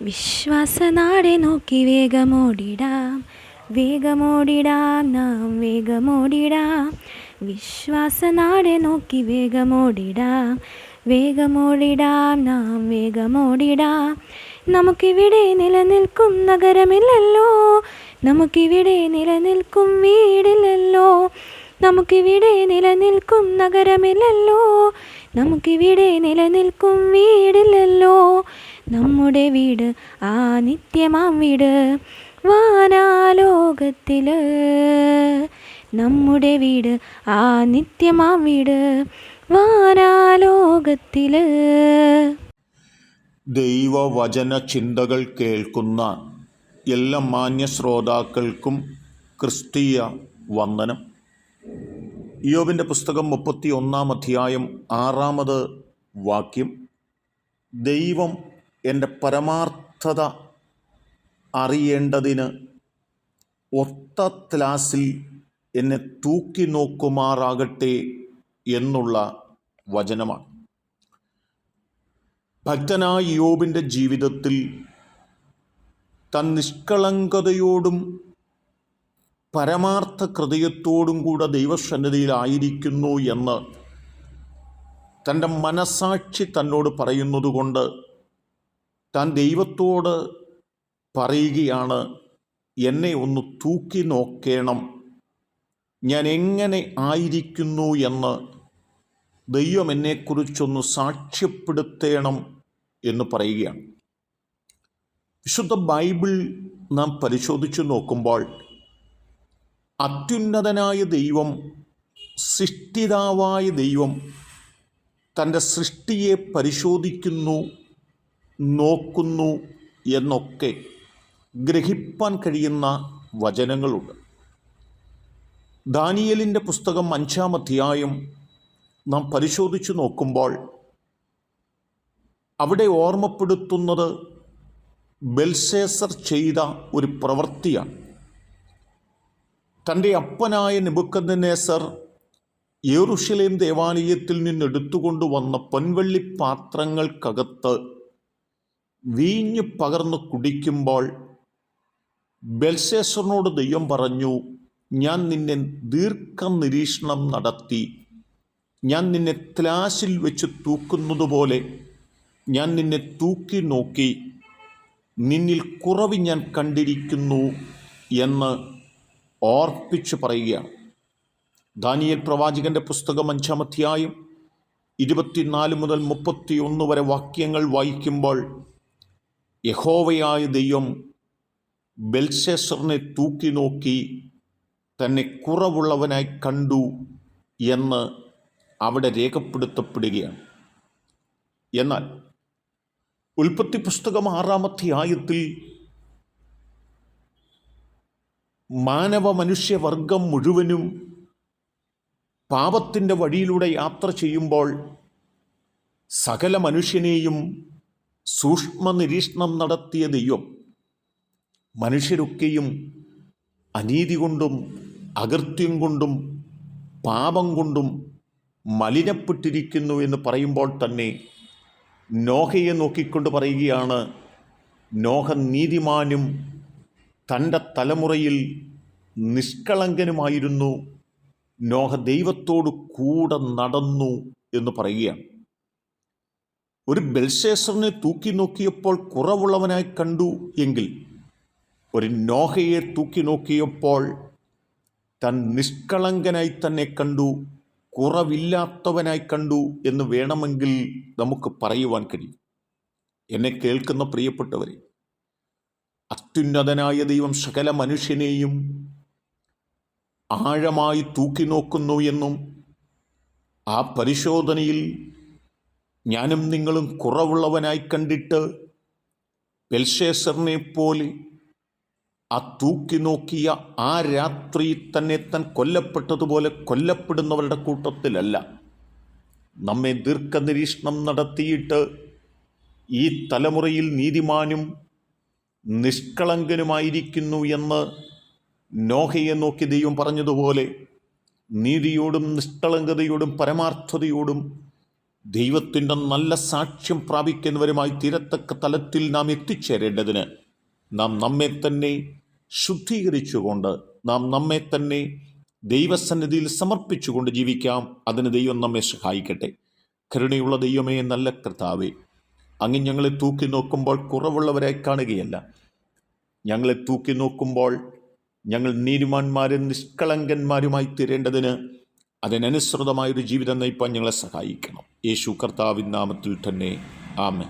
വിശ്വാസനാടെ നോക്കി വേഗമോടിടാം, വേഗമോടിടാം, നാം വേഗമോടിടാം. വിശ്വാസനാടെ നോക്കി വേഗമോടിടാം, വേഗമോടിടാം, നാം വേഗമോടിടാം. നമുക്കിവിടെ നിലനിൽക്കും നഗരമില്ലല്ലോ, നമുക്കിവിടെ നിലനിൽക്കും വീടില്ലല്ലോ. നമുക്കിവിടെ നിലനിൽക്കും നഗരമില്ലല്ലോ, നമുക്കിവിടെ നിലനിൽക്കും വീടില്ലല്ലോ. നമ്മുടെ വീട് ആ നിത്യമാം വീട് വാനാലോകത്തില്. നമ്മുടെ വീട് ആ നിത്യമാം വീട് വാനാലോകത്തില്. ദൈവവചന ചിന്തകൾ കേൾക്കുന്ന എല്ലാ മാന്യ ശ്രോതാക്കൾക്കും ക്രിസ്തീയ വന്ദനം. ഇയ്യോബിൻ്റെ പുസ്തകം 31 അധ്യായം 6 വാക്യം. ദൈവം എൻ്റെ പരമാർത്ഥത അറിയേണ്ടതിന് ഒത്ത ത്ലാസിൽ എന്നെ തൂക്കി നോക്കുമാറാകട്ടെ എന്നുള്ള വചനമാണ്. ഭക്തനായ ഇയ്യോബിൻ്റെ ജീവിതത്തിൽ താൻ നിഷ്കളങ്കതയോടും പരമാർത്ഥ ഹൃദയത്തോടും കൂടെ ദൈവസന്നിധിയിലായിരിക്കുന്നു എന്ന് തൻ്റെ മനസാക്ഷി തന്നോട് പറയുന്നതുകൊണ്ട് താൻ ദൈവത്തോട് പറയുകയാണ്, എന്നെ ഒന്ന് തൂക്കി നോക്കണം, ഞാൻ എങ്ങനെ ആയിരിക്കുന്നു എന്ന് ദൈവം എന്നെക്കുറിച്ചൊന്ന് സാക്ഷ്യപ്പെടുത്തണം എന്ന് പറയുകയാണ്. വിശുദ്ധ ബൈബിൾ നാം പരിശോധിച്ചു നോക്കുമ്പോൾ അത്യുന്നതനായ ദൈവം, സൃഷ്ടിതാവായ ദൈവം തൻ്റെ സൃഷ്ടിയെ പരിശോധിക്കുന്നു, നോക്കുന്നു എന്നൊക്കെ ഗ്രഹിപ്പാൻ കഴിയുന്ന വചനങ്ങളുണ്ട്. ദാനിയേലിൻ്റെ പുസ്തകം 5 അധ്യായം നാം പരിശോധിച്ചു നോക്കുമ്പോൾ അവിടെ ഓർമ്മപ്പെടുത്തുന്നത് ബെൽശസ്സർ ചെയ്ത ഒരു പ്രവൃത്തിയാണ്. തൻ്റെ അപ്പനായ നെബൂഖദ്നേസർ യെരൂശലേം ദേവാലയത്തിൽ നിന്നെടുത്തുകൊണ്ടുവന്ന പൊൻവെള്ളി പാത്രങ്ങൾക്കകത്ത് വീഞ്ഞ് പകർന്ന് കുടിക്കുമ്പോൾ ബെൽശസ്സറിനോട് ദൈവം പറഞ്ഞു, ഞാൻ നിന്നെ ദീർഘനിരീക്ഷണം നടത്തി, ഞാൻ നിന്നെ ത്ലാസിൽ വെച്ച് തൂക്കുന്നത് പോലെ ഞാൻ നിന്നെ തൂക്കി നോക്കി, നിന്നിൽ കുറവ് ഞാൻ കണ്ടിരിക്കുന്നു എന്ന് ഓർപ്പിച്ച് പറയുകയാണ്. ദാനിയേൽ പ്രവാചകൻ്റെ പുസ്തകം 5 അധ്യായം 24 മുതൽ 31 വരെ വാക്യങ്ങൾ വായിക്കുമ്പോൾ യഹോവയായ ദൈവം ബെൽശസ്സറിനെ തൂക്കി നോക്കി തന്നെ കുറവുള്ളവനായി കണ്ടു എന്ന് അവിടെ രേഖപ്പെടുത്തപ്പെടുകയാണ്. എന്നാൽ ഉൽപ്പത്തി പുസ്തകം 6 അധ്യായത്തിൽ മനുഷ്യവർഗം മുഴുവനും പാപത്തിൻ്റെ വഴിയിലൂടെ യാത്ര ചെയ്യുമ്പോൾ സകല മനുഷ്യനെയും സൂക്ഷ്മ നിരീക്ഷണം നടത്തിയ ദൈവം മനുഷ്യരൊക്കെയും അനീതി കൊണ്ടും അകൃത്യം കൊണ്ടും പാപം കൊണ്ടും മലിനപ്പെട്ടിരിക്കുന്നു എന്ന് പറയുമ്പോൾ തന്നെ നോഹയെ നോക്കിക്കൊണ്ട് പറയുകയാണ്, നോഹ നീതിമാനും തൻ്റെ തലമുറയിൽ നിഷ്കളങ്കനുമായിരുന്നു, നോഹ ദൈവത്തോട് കൂടെ നടന്നു എന്ന് പറയുകയാണ്. ഒരു ബെൽശസ്സറിനെ തൂക്കി നോക്കിയപ്പോൾ കുറവുള്ളവനായി കണ്ടു എങ്കിൽ ഒരു നോഹയെ തൂക്കി നോക്കിയപ്പോൾ താൻ നിഷ്കളങ്കനായി തന്നെ കണ്ടു, കുറവില്ലാത്തവനായി കണ്ടു എന്ന് വേണമെങ്കിൽ നമുക്ക് പറയുവാൻ കഴിയും. എന്നെ കേൾക്കുന്ന പ്രിയപ്പെട്ടവരെ, അത്യുന്നതനായ ദൈവം സകല മനുഷ്യനെയും ആഴമായി തൂക്കി നോക്കുന്നു എന്നും ആ പരിശോധനയിൽ ഞാനും നിങ്ങളും കുറവുള്ളവനായി കണ്ടിട്ട് ബെൽശസ്സറിനെ പോലെ ആ തൂക്കി നോക്കിയ ആ രാത്രി തന്നെ താൻ കൊല്ലപ്പെട്ടതുപോലെ കൊല്ലപ്പെടുന്നവരുടെ കൂട്ടത്തിലല്ല. നമ്മെ ദീർഘനിരീക്ഷണം നടത്തിയിട്ട് ഈ തലമുറയിൽ നീതിമാനും നിഷ്കളങ്കനുമായിരിക്കുന്നു എന്ന് നോഹയെ നോക്കി ദൈവം പറഞ്ഞതുപോലെ നീതിയോടും നിഷ്കളങ്കതയോടും പരമാർത്ഥതയോടും ദൈവത്തിൻ്റെ നല്ല സാക്ഷ്യം പ്രാപിക്കുന്നവരുമായി തീരത്തക്ക തലത്തിൽ നാം എത്തിച്ചേരേണ്ടതിന് നാം നമ്മെ തന്നെ ശുദ്ധീകരിച്ചുകൊണ്ട്, നാം നമ്മെ തന്നെ ദൈവസന്നിധിയിൽ സമർപ്പിച്ചുകൊണ്ട് ജീവിക്കാം. അതിന് ദൈവം നമ്മെ സഹായിക്കട്ടെ. കരുണയുള്ള ദൈവമേ, നല്ല കർത്താവേ, അങ്ങ് ഞങ്ങളെ തൂക്കി നോക്കുമ്പോൾ കുറവുള്ളവരായി കാണുകയല്ല. ഞങ്ങളെ തൂക്കി നോക്കുമ്പോൾ ഞങ്ങൾ നീതിമാന്മാരും നിഷ്കളങ്കന്മാരുമായി തീരേണ്ടതിന് അതിനനുസൃതമായൊരു ജീവിതം നയിപ്പാൻ ഞങ്ങളെ സഹായിക്കണം. യേശു കർത്താവിൻ നാമത്തിൽ തന്നെ ആമേൻ.